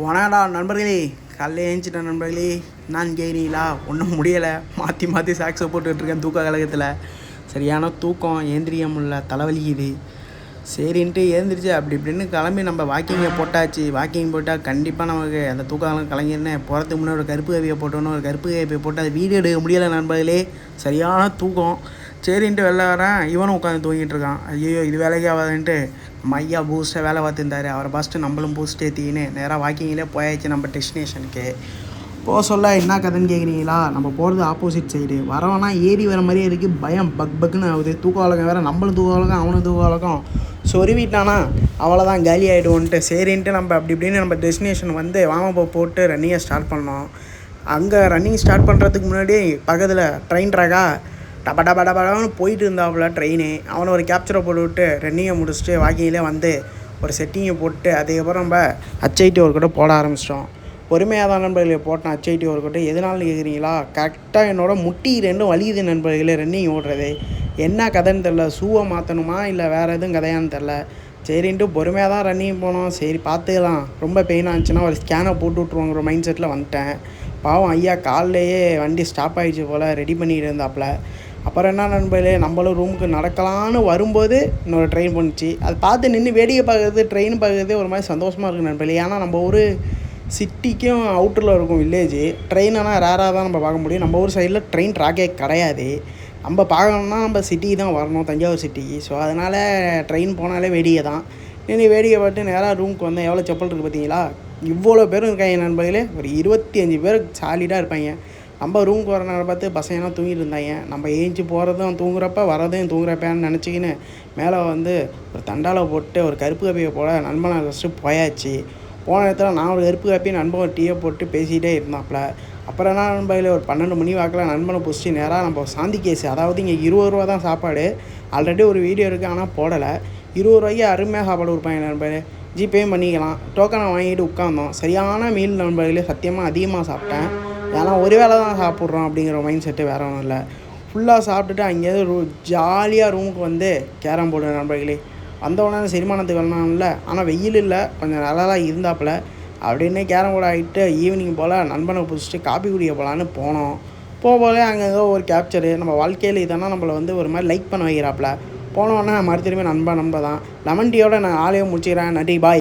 வணக்கடா நண்பர்களே, காலையில் ஏஞ்சிட்டேன் நண்பர்களே. நான் கேறீங்களா ஒன்றும் முடியலை, மாற்றி மாற்றி சாக்ஸை போட்டுட்ருக்கேன் தூக்க கழகத்தில். சரியான தூக்கம், ஏந்திரிக்க முடியல, தலைவலிக்குது. சரின்ட்டு ஏந்திரிச்சு அப்படி இப்படின்னு கிளம்பி நம்ம வாக்கிங்கை போட்டாச்சு. வாக்கிங் போட்டால் கண்டிப்பாக நமக்கு அந்த தூக்க கழகம் கலைஞர்னே போகிறதுக்கு முன்னாடி ஒரு கருப்பு கவியை போட்டோன்னு ஒரு கருப்பு கவியை போட்டு அது வீடியோ எடுக்க முடியலை நண்பர்களே. சரியான தூக்கம். சரின்ட்டு வெளில வரேன், இவனும் உட்காந்து தூங்கிட்டு இருக்கான். ஐயோ இது வேலைக்கு ஆகாதுன்ட்டு நம்ம ஐயா பூஸ்ட்டை வேலை பார்த்துருந்தாரு. அவரை ஃபஸ்ட்டு நம்மளும் பூஸ்ட் ஏற்றிக்கின்னு நேராக வாக்கிங்கிலே போயாச்சு நம்ம டெஸ்டினேஷனுக்கு. போக சொல்ல என்ன கதைன்னு கேட்குறீங்களா, நம்ம போகிறது ஆப்போசிட் சைடு. வரவனா ஏறி வர மாதிரியே இருக்குது, பயம் பக்குன்னு ஆகுது. தூக்க வழக்கம் வேறு, நம்மளும் தூக்க வழக்கம் அவனும் தூக்க வழக்கம். சொருவிட்டானா அவ்வளோதான், காலி ஆகிடுவோன்ட்டு சரின்ட்டு நம்ம அப்படி இப்படின்னு நம்ம டெஸ்டினேஷன் வந்து வாமப்போ போட்டு ரன்னிங்கை ஸ்டார்ட் பண்ணோம். அங்கே ரன்னிங் ஸ்டார்ட் பண்ணுறதுக்கு முன்னாடி பக்கத்தில் ட்ரெயின் ட்ராக்கா டப டப டபன்னு போயிட்டு இருந்தாப்புல ட்ரெயினு. அவனை ஒரு கேப்சரை போட்டு விட்டு ரன்னிங்கை முடிச்சுட்டு வாக்கிங்கிலே வந்து ஒரு செட்டிங்கை போட்டு அதுக்கப்புறம் நம்ம HIT ஒர்க் கூட போட ஆரம்பிச்சிட்டோம். பொறுமையாக தான் நண்பர்களே போட்டேன் HIT ஒர்க் கூட. எதனாலும் கேட்குறீங்களா, கரெக்டாக என்னோடய முட்டி ரெண்டும் வலியுது நண்பர்களே. ரன்னிங் ஓடுறது என்ன கதைன்னு தெரில, ஷூவை மாற்றணுமா இல்லை வேறு எதுவும் கதையான்னு தெரில. சரின்ட்டு பொறுமையாக தான் ரன்னிங் போனோம். சரி பார்த்துக்கலாம், ரொம்ப பெயினாக இருந்துச்சுன்னா ஒரு ஸ்கேனை போட்டு விட்ருவாங்கிற மைண்ட் செட்டில் வந்துட்டேன். பாவம் ஐயா காலையிலேயே வண்டி ஸ்டாப் ஆகிடுச்சு போல், ரெடி பண்ணிட்டு இருந்தாப்புல. அப்புறம் என்ன நண்பர்களே, நம்மளும் ரூமுக்கு நடக்கலான்னு வரும்போது இன்னொரு ட்ரெயின் பண்ணிச்சு. அது பார்த்து நின்று வேடிக்கை பார்க்குறது, ட்ரெயின் பார்க்குறதே ஒரு மாதிரி சந்தோஷமாக இருக்குது நண்பர்களே. ஏன்னா நம்ம ஊர் சிட்டிக்கும் அவுட்டரில் இருக்கும் வில்லேஜ். ட்ரெயினெல்லாம் ரேராக தான் நம்ம பார்க்க முடியும். நம்ம ஊர் சைடில் ட்ரெயின் ட்ராக்கே கிடையாது. நம்ம பார்க்கணுன்னா நம்ம சிட்டிக்கு தான் வரணும், தஞ்சாவூர் சிட்டிக்கு. ஸோ அதனால் ட்ரெயின் போனாலே வேடிக்கை தான். நின்று வேடிக்கை பார்த்து நேராக ரூமுக்கு வந்தேன். எவ்வளோ செப்பல் இருக்குது பார்த்தீங்களா, இவ்வளோ பேரும் இருக்காங்க நண்பர்களே. ஒரு 25 பேர் சாலிடாக இருப்பாங்க. நம்ம ரூமுக்கு வர நேரம் பார்த்து பசங்கள்லாம் தூங்கிட்டு இருந்தாங்க. நம்ம ஏஞ்சி போகிறதும் தூங்குறப்ப வரதையும் தூங்குறப்பான்னு நினச்சிக்கின்னு மேலே வந்து ஒரு தண்டாலை போட்டு ஒரு கருப்பு காப்பியை போட நண்பனை ஃபஸ்ட்டு போயாச்சு. போன இடத்துல நான் ஒரு கருப்பு காப்பி, நண்பன் ஒரு டீயை போட்டு பேசிகிட்டே இருந்தாப்புல. அப்புறம் என்ன நண்பர்களே, ஒரு 12 மணி வாக்கில் நண்பனை பிடிச்சி நேராக நம்ம சாந்தி கேஸு, அதாவது இங்கே 20 ரூபா தான் சாப்பாடு. ஆல்ரெடி ஒரு வீடியோ இருக்குது, ஆனால் போடலை. 20 ரூபாய்க்கு அருமையாக சாப்பாடு கொடுப்பாங்க நண்பர்களே. ஜிபேயும் பண்ணிக்கலாம். டோக்கனை வாங்கிட்டு உட்காந்தோம். சரியான மீல் நண்பர்களே, சத்தியமாக அதிகமாக சாப்பிட்டேன். ஏன்னா ஒரு வேளை தான் சாப்பிட்றோம் அப்படிங்கிற மைண்ட் செட்டு வேறு ஒன்றும் இல்லை. ஃபுல்லாக சாப்பிட்டுட்டு அங்கேயாவது ஜாலியாக ரூமுக்கு வந்து கேரம் போர்டு நண்பர்களே. வந்தவுடனே செரிமானத்துக்கு வரணும்ல, ஆனால் வெயில் இல்லை, கொஞ்சம் நல்லா இருந்தாப்புல. அப்படின்னு கேரம் போர்டு ஆகிட்டு ஈவினிங் போல் நண்பனை பிடிச்சிட்டு காப்பி குடிக்க போகலான்னு போனோம். போகலே அங்கங்கே ஒரு கேப்சரு. நம்ம வாழ்க்கையில் இதெல்லாம் நம்மளை வந்து ஒரு மாதிரி லைக் பண்ண வைக்கிறாப்புல. போனோடனே மறுத்திருமே நண்பன் தான். லெமன் டீயோட நான் ஆலையை முடிச்சுக்கிறேன். நன்றி, பாய்.